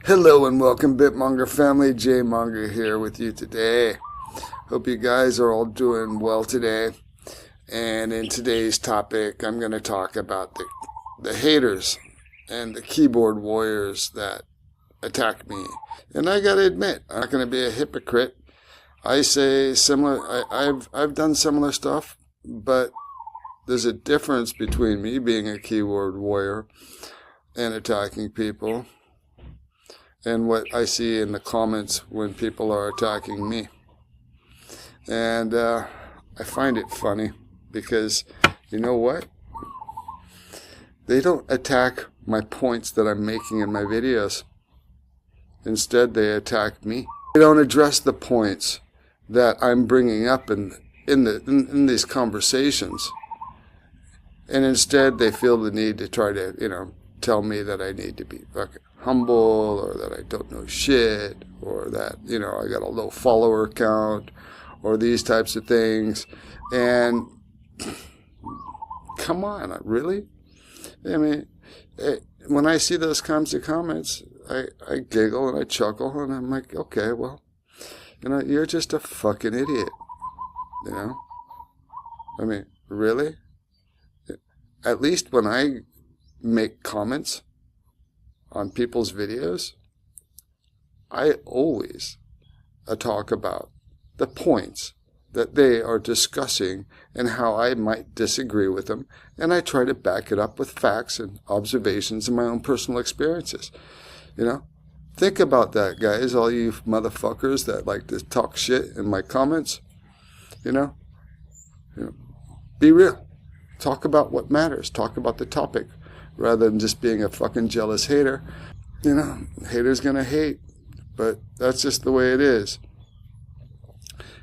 Hello and welcome, BitMonger family. Monger here with you today. Hope you guys are all doing well today. And in today's topic, I'm going to talk about the haters and the keyboard warriors that attack me. And I got to admit, I'm not going to be a hypocrite. I say similar. I've done similar stuff, but there's a difference between me being a keyboard warrior and attacking people, and what I see in the comments when people are attacking me. And I find it funny because, you know what? They don't attack my points that I'm making in my videos. Instead, they attack me. They don't address the points that I'm bringing up in these conversations. And instead, they feel the need to try to, tell me that I need to be fucking humble, or that I don't know shit, or that, I got a low follower count, or these types of things. And come on, really? I mean, when I see those kinds of comments, I giggle and I chuckle, and I'm like, okay, well, you're just a fucking idiot, I mean, really? At least when I make comments on people's videos, I always talk about the points that they are discussing and how I might disagree with them, and I try to back it up with facts and observations and my own personal experiences. Think about that, guys, all you motherfuckers that like to talk shit in my comments. Be real. Talk about what matters. Talk about the topic, rather than just being a fucking jealous hater. Haters gonna hate, but that's just the way it is.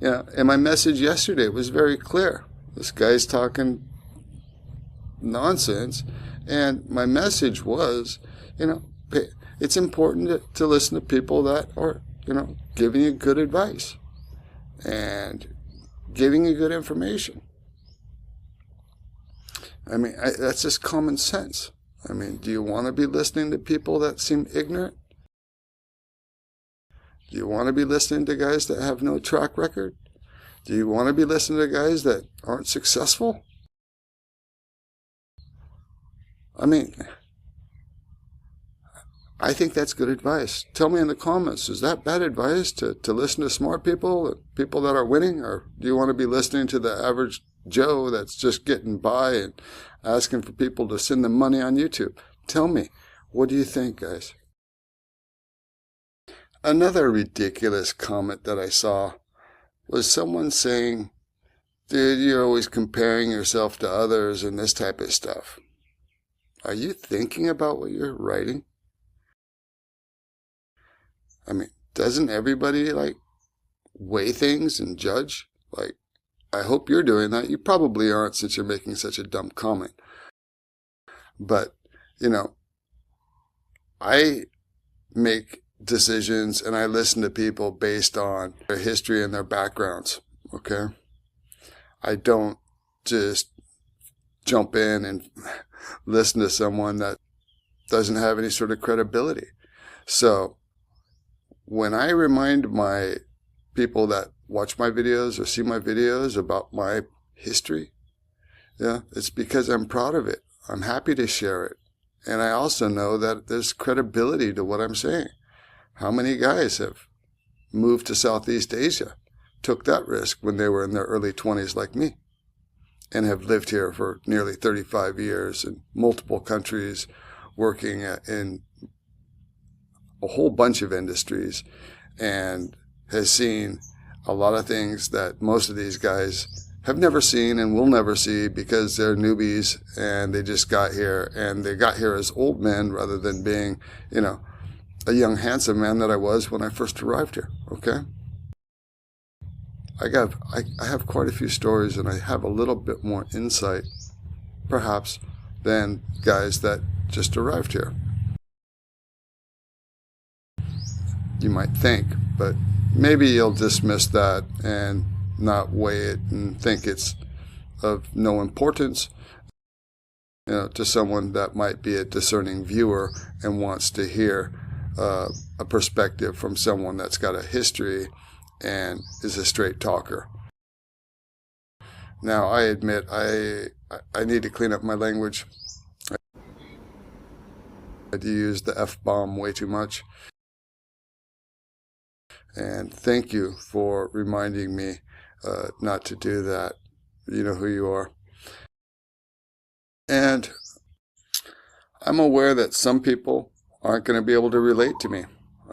And my message yesterday was very clear. This guy's talking nonsense, and my message was, it's important to listen to people that are, giving you good advice and giving you good information. I mean, that's just common sense. I mean, do you want to be listening to people that seem ignorant? Do you want to be listening to guys that have no track record? Do you want to be listening to guys that aren't successful? I mean, I think that's good advice. Tell me in the comments, is that bad advice to listen to smart people, people that are winning? Or do you want to be listening to the average Joe that's just getting by and asking for people to send them money on YouTube? Tell me, what do you think, guys? Another ridiculous comment that I saw was someone saying, dude, you're always comparing yourself to others and this type of stuff. Are you thinking about what you're writing? I mean, doesn't everybody weigh things and judge? I hope you're doing that. You probably aren't, since you're making such a dumb comment. But, I make decisions and I listen to people based on their history and their backgrounds, okay? I don't just jump in and listen to someone that doesn't have any sort of credibility. So when I remind my people that watch my videos or see my videos about my history, it's because I'm proud of it. I'm happy to share it. And I also know that there's credibility to what I'm saying. How many guys have moved to Southeast Asia, took that risk when they were in their early 20s like me, and have lived here for nearly 35 years in multiple countries, working in a whole bunch of industries, and has seen a lot of things that most of these guys have never seen and will never see, because they're newbies and they just got here, and they got here as old men rather than being, a young, handsome man that I was when I first arrived here, okay? I have quite a few stories, and I have a little bit more insight, perhaps, than guys that just arrived here. You might think, but maybe you'll dismiss that and not weigh it and think it's of no importance, to someone that might be a discerning viewer and wants to hear a perspective from someone that's got a history and is a straight talker. Now, I admit I need to clean up my language. I do use the F-bomb way too much. And thank you for reminding me not to do that. You know who you are. And I'm aware that some people aren't going to be able to relate to me.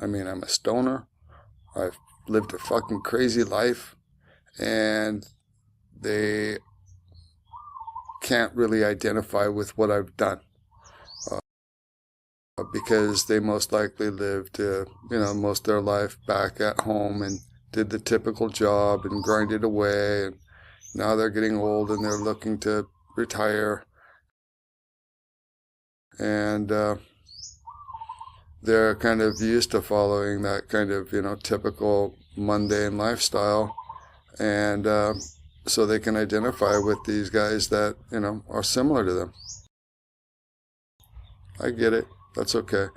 I mean, I'm a stoner. I've lived a fucking crazy life. And they can't really identify with what I've done. Because they most likely lived, most of their life back at home and did the typical job and grinded away. And now they're getting old and they're looking to retire. And they're kind of used to following that kind of, typical mundane lifestyle. And so they can identify with these guys that, are similar to them. I get it. That's okay.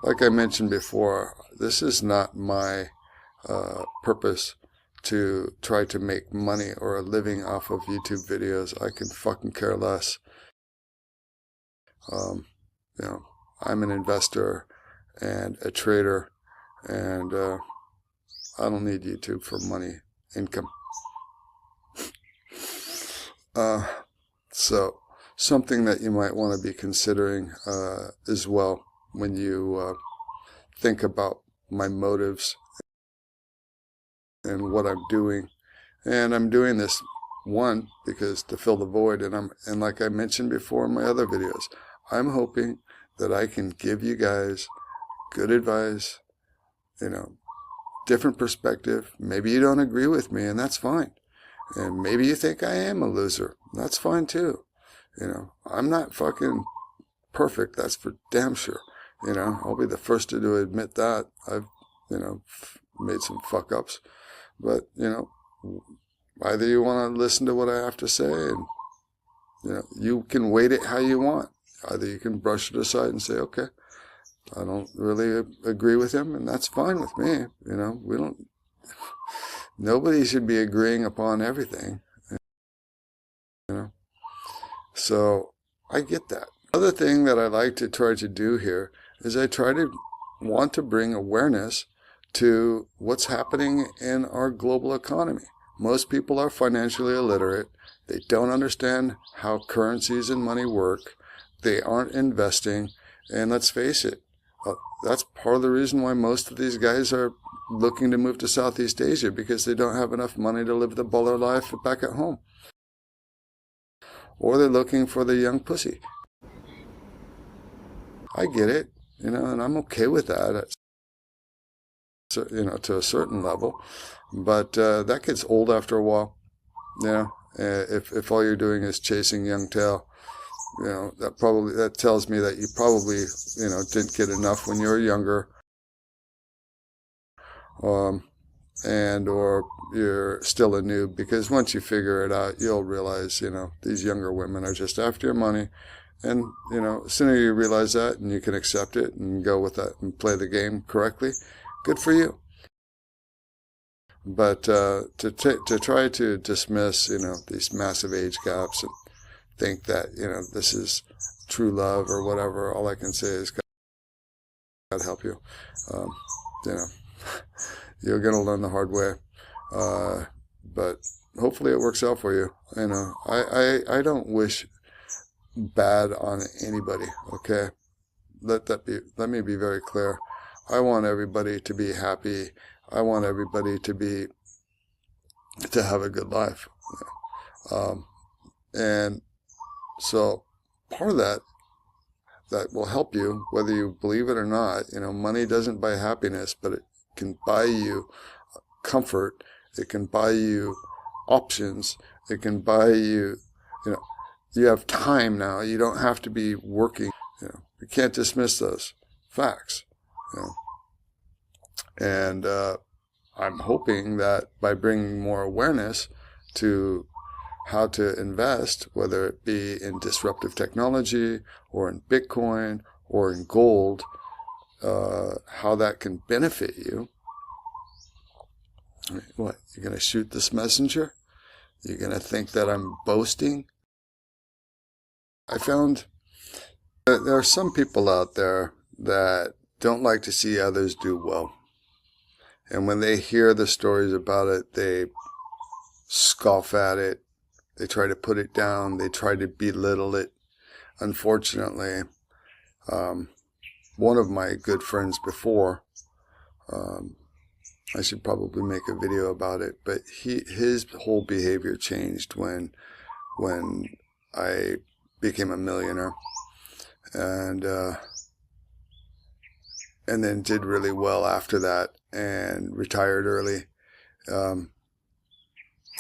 Like I mentioned before, this is not my purpose to try to make money or a living off of YouTube videos. I can fucking care less. I'm an investor and a trader, and I don't need YouTube for money income. So something that you might want to be considering as well when you think about my motives and what I'm doing. And I'm doing this, one, because to fill the void, and like I mentioned before in my other videos, I'm hoping that I can give you guys good advice, different perspective. Maybe you don't agree with me, and that's fine. And maybe you think I am a loser. That's fine too. I'm not fucking perfect. That's for damn sure. I'll be the first to admit that. I've, made some fuck ups. But, either you want to listen to what I have to say and, you can weight it how you want. Either you can brush it aside and say, okay, I don't really agree with him, and that's fine with me. Nobody should be agreeing upon everything. So I get that. Other thing that I like to try to do here is I want to bring awareness to what's happening in our global economy. Most people are financially illiterate. They don't understand how currencies and money work. They aren't investing. And let's face it, that's part of the reason why most of these guys are looking to move to Southeast Asia, because they don't have enough money to live the baller life back at home. Or they're looking for the young pussy. I get it, and I'm okay with that, to a certain level. But that gets old after a while. If all you're doing is chasing young tail, that tells me that you probably, didn't get enough when you were younger. Or you're still a noob, because once you figure it out, you'll realize, these younger women are just after your money. And, the sooner you realize that and you can accept it and go with that and play the game correctly, good for you. But to try to dismiss, these massive age gaps and think that, this is true love or whatever, all I can say is God help you. You're going to learn the hard way. But hopefully it works out for you. I don't wish bad on anybody, okay? Let me be very clear. I want everybody to be happy. I want everybody to have a good life. And so part of that will help you, whether you believe it or not. Money doesn't buy happiness, but it can buy you comfort. It can buy you options. It can buy you, you have time now. You don't have to be working. You can't dismiss those facts. And I'm hoping that by bringing more awareness to how to invest, whether it be in disruptive technology or in Bitcoin or in gold, how that can benefit you. What, you're going to shoot this messenger? You're going to think that I'm boasting? I found that there are some people out there that don't like to see others do well. And when they hear the stories about it, they scoff at it. They try to put it down. They try to belittle it. Unfortunately, one of my good friends before, I should probably make a video about it, but his whole behavior changed when I became a millionaire, and then did really well after that and retired early.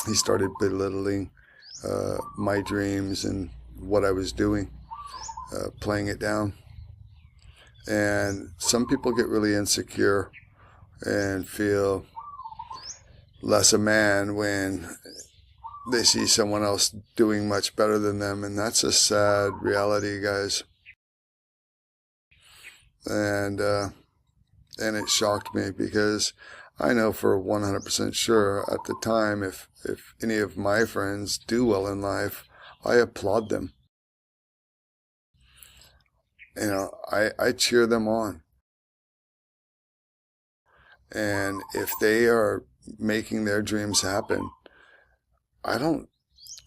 He started belittling my dreams and what I was doing, playing it down. And some people get really insecure and feel less a man when they see someone else doing much better than them, and that's a sad reality, guys. And it shocked me, because I know for 100% sure at the time, if any of my friends do well in life, I applaud them. You know, I cheer them on. And if they are making their dreams happen, I don't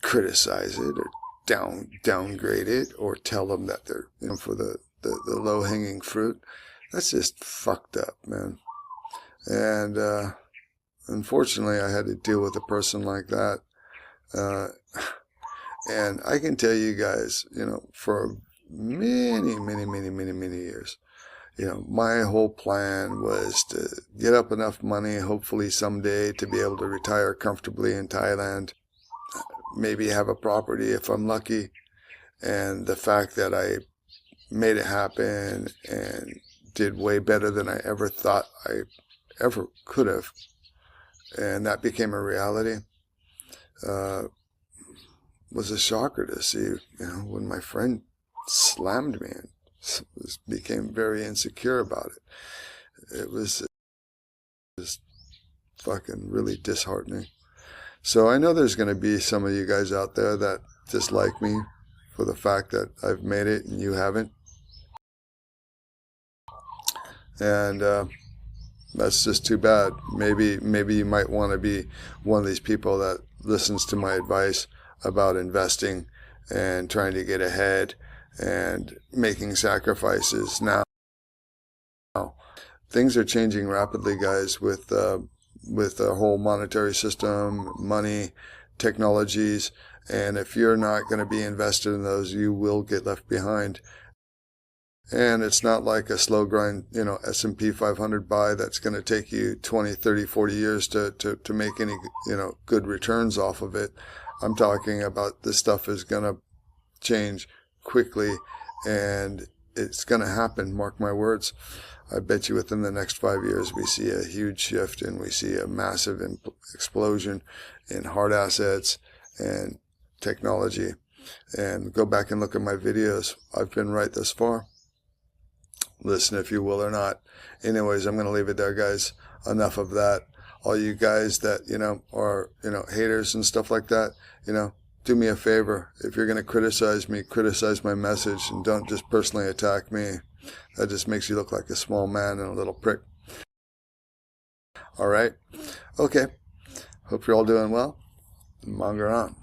criticize it or downgrade it or tell them that they're, you know, for the low-hanging fruit. That's just fucked up, man. And unfortunately, I had to deal with a person like that. And I can tell you guys, you know, for many years, you know, my whole plan was to get up enough money, hopefully someday, to be able to retire comfortably in Thailand, maybe have a property if I'm lucky. And the fact that I made it happen and did way better than I ever thought I ever could have, and that became a reality, was a shocker to see, you know, when my friend slammed me and became very insecure about it. It was just fucking really disheartening. So I know there's going to be some of you guys out there that dislike me for the fact that I've made it and you haven't. And that's just too bad. Maybe you might want to be one of these people that listens to my advice about investing and trying to get ahead and making sacrifices now. Things are changing rapidly, guys, with the whole monetary system, money, technologies, and if you're not going to be invested in those, you will get left behind. And it's not like a slow grind, you know, S&P 500 buy that's going to take you 20, 30, 40 years to make any, you know, good returns off of it. I'm talking about this stuff is going to change quickly, and it's going to happen. Mark my words. I bet you within the next 5 years, we see a huge shift, and we see a massive explosion in hard assets and technology. And go back and look at my videos. I've been right thus far. Listen if you will or not. Anyways, I'm going to leave it there, guys. Enough of that. All you guys that, you know, are, you know, haters and stuff like that, you know, do me a favor. If you're going to criticize me, criticize my message, and don't just personally attack me. That just makes you look like a small man and a little prick. All right? Okay. Hope you're all doing well. Monger on.